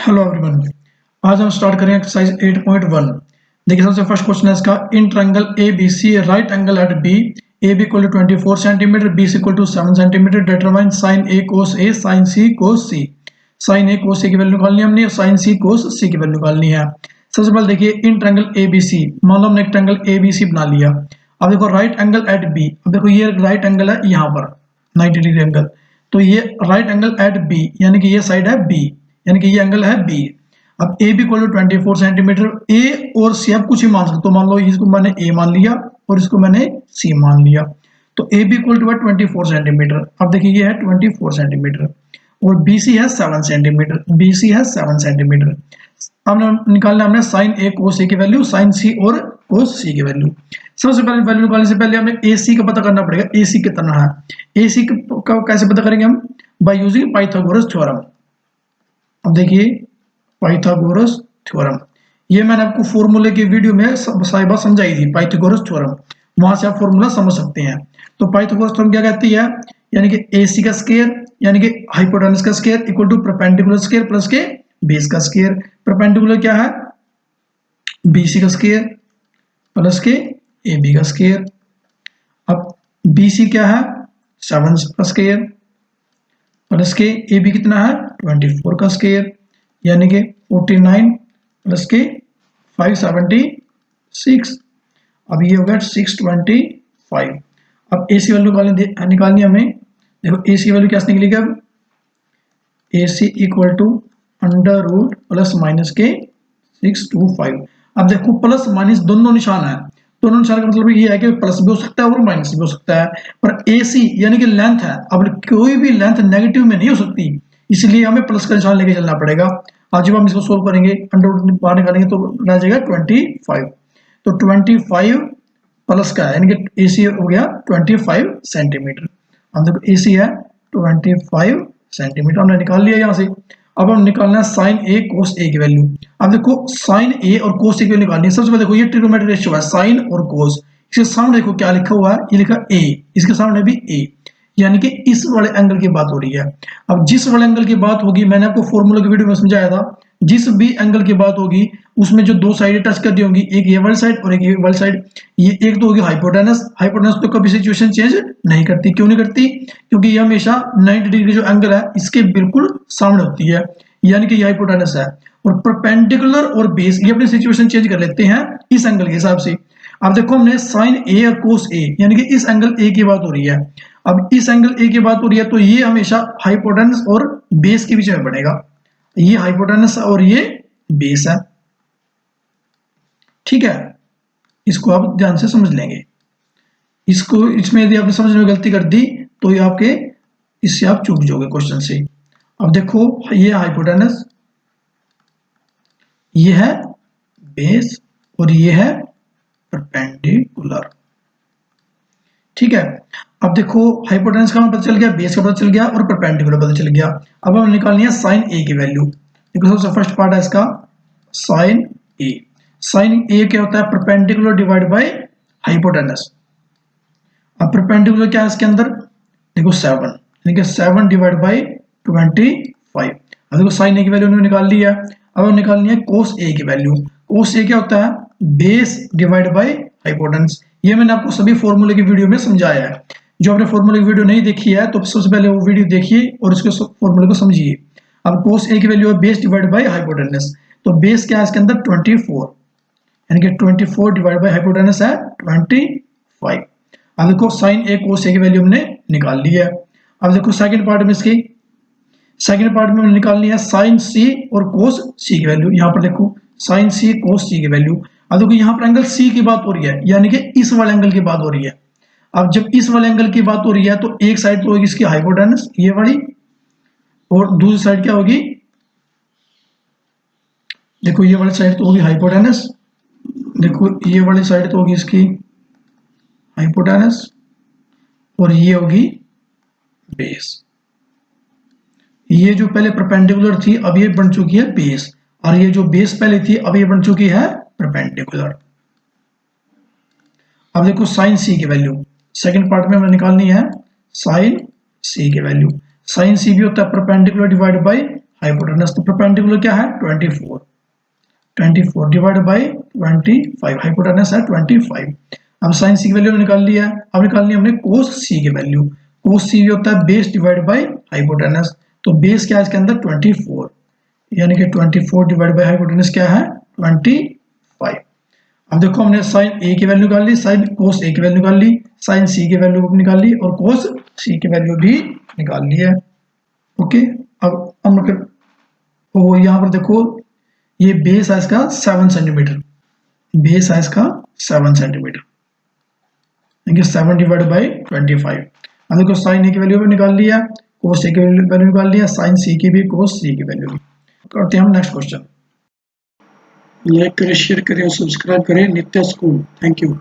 Hello everyone. आज हम start करें एक्सरसाइज 8.1। देखिए सबसे फर्स्ट क्वेश्चन है इसका, in triangle A B C right angle at B A B equal to 24 centimetre B C equal to 7 centimetre determine sine A cos A sine C cos C. Sine A cos A की value निकालनी है हमने, sign C cos सी की value निकालनी है। सबसे पहले देखिए इन ट्रायंगल ए बी सी, मान लो हमने एक ट्रायंगल ए बी सी बना लिया। अब देखो राइट एंगल एट बी, अब देखो ये राइट एंगल है यहाँ पर 90 डिग्री एंगल, तो ये राइट एंगल एट बी यानी कि ये साइड है बी, यानी कि ये एंगल है बी। अब A B equal to 24 centimetre, A और सी आप कुछ ही मान सकते हो, मान लो इसको मैंने ए मान लिया और इसको मैंने सी मान लिया, तो ए बी इक्वल टू है 24 सेंटीमीटर। अब देखिए ये है 24 सेंटीमीटर और बी सी है 7 सेंटीमीटर, बी सी है 7 सेंटीमीटर। अब निकालना हमने साइन ए कोस ए की वैल्यू, साइन सी और कोस सी की वैल्यू। सबसे पहले वैल्यू निकालने से पहले हमें ए सी का पता करना पड़ेगा, ए सी कितना है। ए सी का कैसे पता करेंगे हम, बाय यूजिंग पाइथागोरस थ्योरम। अब देखिए पाइथागोरस थ्योरम, ये मैंने आपको फॉर्मूले की वीडियो में साहिबा समझाई थी, पाइथागोरस थ्योरम, वहां से आप फॉर्मूला समझ सकते हैं। तो पाइथागोरस थ्योरम क्या कहती है, यानी कि AC का स्क्वायर यानी कि हाइपोटेनस का square equal to perpendicular square plus के बेस का स्क्वायर। परपेंडिकुलर क्या है, BC का स्क्वायर प्लस के AB का स्क्वायर। अब BC क्या है, 7 का स्क्वायर प्लस के AB कितना है 24 का स्क्वायर, यानी कि 49 प्लस के 576। अब ये हो गया 625। अब AC वैल्यू निकालनी हमें। देखो AC वैल्यू क्या निकलेगी, अब AC equal to under root plus minus के 625। अब देखो प्लस माइनस दोनों निशान है, दोनों निशान का मतलब ये है कि प्लस भी हो सकता है और माइनस भी हो सकता है, पर AC यानी कि लेंथ है, अब कोई भी लेंथ नेगेटिव में नहीं हो सकती, इसलिए हमें प्लस का निशान लेके चलना पड़ेगा। आज जब हम इसको सोल्व करेंगे अंडर रूट बाहर निकालेंगे तो रह जाएगा 25। तो 25 प्लस का है यानी कि AC हो गया 25 सेंटीमीटर। अब देखो AC है 25 सेंटीमीटर, हमने निकाल लिया यहाँ से। अब हम निकालना है साइन ए कोस ए की वैल्यू। अब देखो साइन ए और कोस ए की वैल्यू निकालनी है। सबसे पहले देखो ये ट्रिग्नोमेट्रिक रेशियो है साइन और कोस, इसके सामने देखो क्या लिखा हुआ है, ये लिखा ए, इसके सामने भी ए, यानी कि इस वाले एंगल की बात हो रही है। अब जिस वाले एंगल की बात होगी, मैंने आपको फॉर्मूला की वीडियो में समझाया था, जिस भी एंगल की बात होगी उसमें जो दो साइडें टच कर दी होंगी, एक ये वाली साइड और एक ये वाली साइड, ये एक तो होगी हाइपोटेनस। हाइपोटेनस तो कभी सिचुएशन चेंज नहीं करती, क्यों नहीं करती, क्योंकि ये हमेशा 90 डिग्री जो एंगल है इसके बिल्कुल सामने होती है, यानी कि ये हाइपोटेनस है। और परपेंडिकुलर और बेस ये अपनी सिचुएशन चेंज कर लेते हैं इस एंगल के हिसाब से। अब देखो हमने साइन ए और कोस ए यानी कि इस एंगल ए की बात हो रही है, अब इस एंगल ए की बात हो रही है, तो ये हमेशा हाइपोटेनस और बेस के बीच में बनेगा, ये हाइपोटेनस और ये बेस है, ठीक है। इसको आप ध्यान से समझ लेंगे, इसको इसमें यदि आपने समझने में गलती कर दी तो ये आपके इससे आप चूक जाओगे क्वेश्चन से। अब देखो ये हाइपोटेनस, ये है बेस और ये है परपेंडिकुलर, ठीक है। अब देखो हाइपोटेनस का हमें पता चल गया, बेस का पता चल गया और परपेंडिकुलर पता चल गया। अब हमें निकालनी है साइन ए की वैल्यू। देखो सबसे फर्स्ट पार्ट है इसका साइन ए। साइन ए क्या होता है, परपेंडिकुलर डिवाइड बाय हाइपोटेनस। अब परपेंडिकुलर क्या है इसके अंदर, देखो 7, यानी कि 7 डिवाइड बाय 25। अब देखो साइन ए की वैल्यू हमने निकाल ली है। अब हम निकालनी है कोस ए की वैल्यू। कोस ए क्या होता है, बेस डिवाइड बाय हाइपोटेनस। ये मैंने आपको सभी फॉर्मूले की वीडियो में समझाया है, जो आपने फॉर्मूले की वीडियो नहीं देखी है तो सबसे पहले वो वीडियो देखिए और उसके फॉर्मूले को समझिए। अब कोस ए की वैल्यू है बेस डिवाइड बाय हाइपोटेनस, तो बेस क्या है इसके अंदर 24, यानी कि 24 डिवाइड बाय हाइपोटेनस है 25। अब देखो साइन ए कोस ए की वैल्यू हमने निकाल ली है। अब देखो सेकंड पार्ट में इसकी, सेकंड पार्ट में हमने निकालनी है साइन सी और कोस सी की वैल्यू। यहाँ पर देखो साइन सी कोस सी की वैल्यू। अब देखो यहाँ पर एंगल सी की बात हो रही है, यानी कि इस वाले एंगल की बात हो रही है। अब जब इस वाले एंगल की बात हो रही है तो एक साइड तो होगी इसकी हाइपोटेनस ये वाली, और दूसरी साइड क्या होगी, देखो ये वाली साइड तो होगी हाइपोटेनस, देखो ये वाली साइड तो होगी इसकी हाइपोटेनस और ये होगी बेस। ये जो पहले परपेंडिकुलर थी अब ये बन चुकी है बेस, और ये जो बेस पहले थी अब ये बन चुकी है परपेंडिकुलर। अब देखो साइन सी की वैल्यू सेकंड पार्ट में हमें निकालनी है, साइन सी की वैल्यू। साइन सी भी होता है परपेंडिकुलर डिवाइड बाय हाइपोटेनस। तो परपेंडिकुलर क्या है 24, 24 डिवाइड बाई 25, हाइपोटेनस है 25। अब साइन सी की वैल्यू निकाल लिया है। अब निकाल लिया हमने कोस सी की वैल्यू। कोस सी होता है बेस डिवाइड बाई हाइपोटेनस। तो बेस क्या है इसके अंदर 24, यानी कि 24 डिवाइड बाई हाइपोटेनस क्या है 25। अब देखो हमने साइन ए की वैल्यू निकाल ली, साइन कोस ए की वैल्यू निकाल ली, साइन सी की वैल्यू भी निकाल ली और कोस सी की वैल्यू भी निकाल ली है। ओके, अब हम लोग वो यहाँ पर देखो ये बेस है इसका 7 सेंटीमीटर, बेस है इसका 7 सेंटीमीटर, यानी 7 डिवाइड बाई 25। अब देखो साइन ए की वैल्यू भी निकाल लिया, कोस ए की वैल्यू निकाल लिया, साइन सी की भी, कोस सी की वैल्यू भी। करते हैं हम नेक्स्ट क्वेश्चन। लाइक करें, शेयर करें और सब्सक्राइब करें नित्या स्कूल। Thank you.